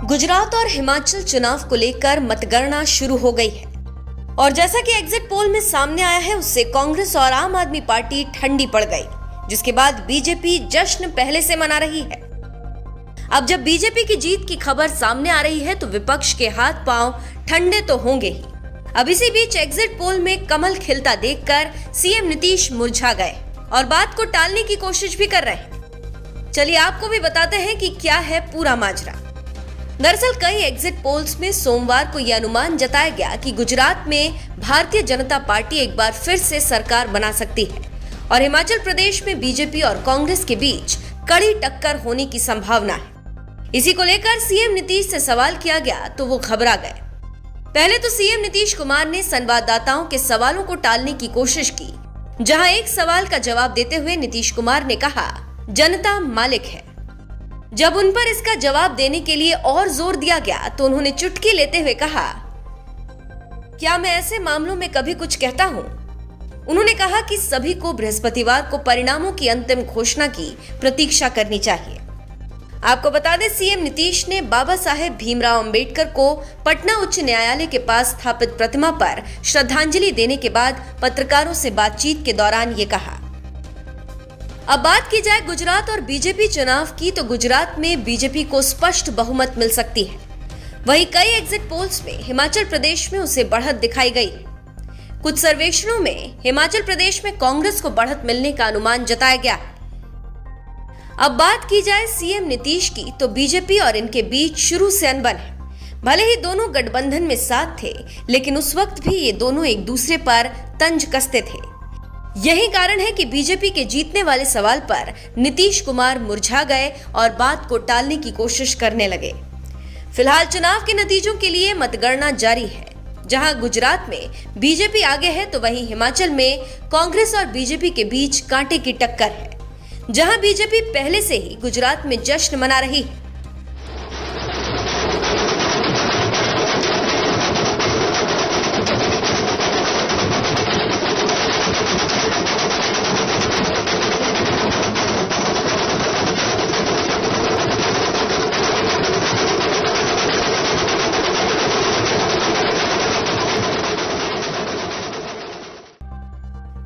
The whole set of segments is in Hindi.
गुजरात और हिमाचल चुनाव को लेकर मतगणना शुरू हो गई है और जैसा कि एग्जिट पोल में सामने आया है, उससे कांग्रेस और आम आदमी पार्टी ठंडी पड़ गई, जिसके बाद बीजेपी जश्न पहले से मना रही है। अब जब बीजेपी की जीत की खबर सामने आ रही है तो विपक्ष के हाथ पांव ठंडे तो होंगे ही। अब इसी बीच एग्जिट पोल में कमल खिलता देखकर सीएम नीतीश मुरझा गए और बात को टालने की कोशिश भी कर रहे हैं। चलिए आपको भी बताते हैं कि क्या है पूरा माजरा। दरअसल कई एग्जिट पोल्स में सोमवार को यह अनुमान जताया गया कि गुजरात में भारतीय जनता पार्टी एक बार फिर से सरकार बना सकती है और हिमाचल प्रदेश में बीजेपी और कांग्रेस के बीच कड़ी टक्कर होने की संभावना है। इसी को लेकर सीएम नीतीश से सवाल किया गया तो वो घबरा गए। पहले तो सीएम नीतीश कुमार ने संवाददाताओं के सवालों को टालने की कोशिश की, जहां एक सवाल का जवाब देते हुए नीतीश कुमार ने कहा, जनता मालिक है। जब उन पर इसका जवाब देने के लिए और जोर दिया गया तो उन्होंने चुटकी लेते हुए कहा, क्या मैं ऐसे मामलों में कभी कुछ कहता हूं? उन्होंने कहा कि सभी को बृहस्पतिवार को परिणामों की अंतिम घोषणा की प्रतीक्षा करनी चाहिए। आपको बता दें, सीएम नीतीश ने बाबा साहेब भीमराव अंबेडकर को पटना उच्च न्यायालय के पास स्थापित प्रतिमा पर श्रद्धांजलि देने के बाद पत्रकारों से बातचीत के दौरान ये कहा। अब बात की जाए गुजरात और बीजेपी चुनाव की, तो गुजरात में बीजेपी को स्पष्ट बहुमत मिल सकती है। वहीं कई एग्जिट पोल्स में हिमाचल प्रदेश में उसे बढ़त दिखाई गई। कुछ सर्वेक्षणों में हिमाचल प्रदेश में कांग्रेस को बढ़त मिलने का अनुमान जताया गया है। अब बात की जाए सीएम नीतीश की, तो बीजेपी और इनके बीच शुरू से अनबन है। भले ही दोनों गठबंधन में साथ थे, लेकिन उस वक्त भी ये दोनों एक दूसरे पर तंज कसते थे। यही कारण है कि बीजेपी के जीतने वाले सवाल पर नीतीश कुमार मुरझा गए और बात को टालने की कोशिश करने लगे। फिलहाल चुनाव के नतीजों के लिए मतगणना जारी है। जहां गुजरात में बीजेपी आगे है तो वहीं हिमाचल में कांग्रेस और बीजेपी के बीच कांटे की टक्कर है, जहां बीजेपी पहले से ही गुजरात में जश्न मना रही है।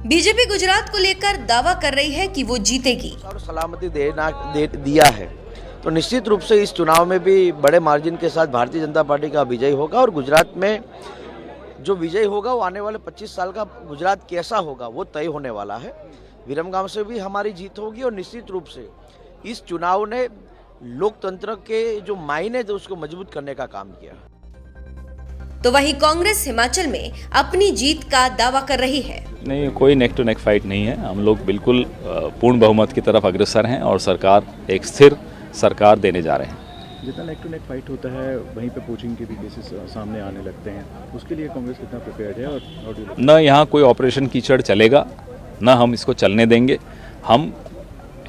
बीजेपी गुजरात को लेकर दावा कर रही है कि वो जीतेगी और सलामती दिया है, तो निश्चित रूप से इस चुनाव में भी बड़े मार्जिन के साथ भारतीय जनता पार्टी का विजय होगा। और गुजरात में जो विजय होगा वो आने वाले 25 साल का गुजरात कैसा होगा वो तय होने वाला है। विरमगाम से भी हमारी जीत होगी और निश्चित रूप से इस चुनाव ने लोकतंत्र के जो मायने थे उसको मजबूत करने का काम किया। तो वहीं कांग्रेस हिमाचल में अपनी जीत का दावा कर रही है। नहीं, कोई नेक टू नेक फाइट नहीं है। हम लोग बिल्कुल पूर्ण बहुमत की तरफ अग्रसर हैं और सरकार एक स्थिर सरकार देने जा रहे हैं। जितना नेक टू नेक फाइट होता है वहीं पे पोचिंग के भी केसेस सामने आने लगते हैं, उसके लिए कांग्रेस कितना प्रिपेयर्ड है? और न यहाँ कोई ऑपरेशन कीचड़ चलेगा, न हम इसको चलने देंगे। हम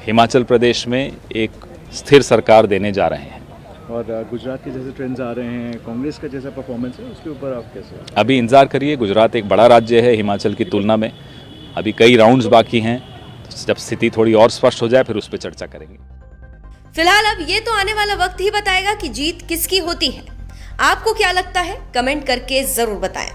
हिमाचल प्रदेश में एक स्थिर सरकार देने जा रहे हैं। और गुजरात के जैसे ट्रेंड्स आ रहे हैं, कांग्रेस का जैसा परफॉर्मेंस है, उसके ऊपर आप कैसे? अभी इंतजार करिए। गुजरात एक बड़ा राज्य है हिमाचल की तुलना में। अभी कई राउंड्स बाकी हैं। जब स्थिति थोड़ी और स्पष्ट हो जाए फिर उस पर चर्चा करेंगे। फिलहाल अब ये तो आने वाला वक्त ही बताएगा कि जीत किसकी होती है। आपको क्या लगता है, कमेंट करके जरूर बताएं।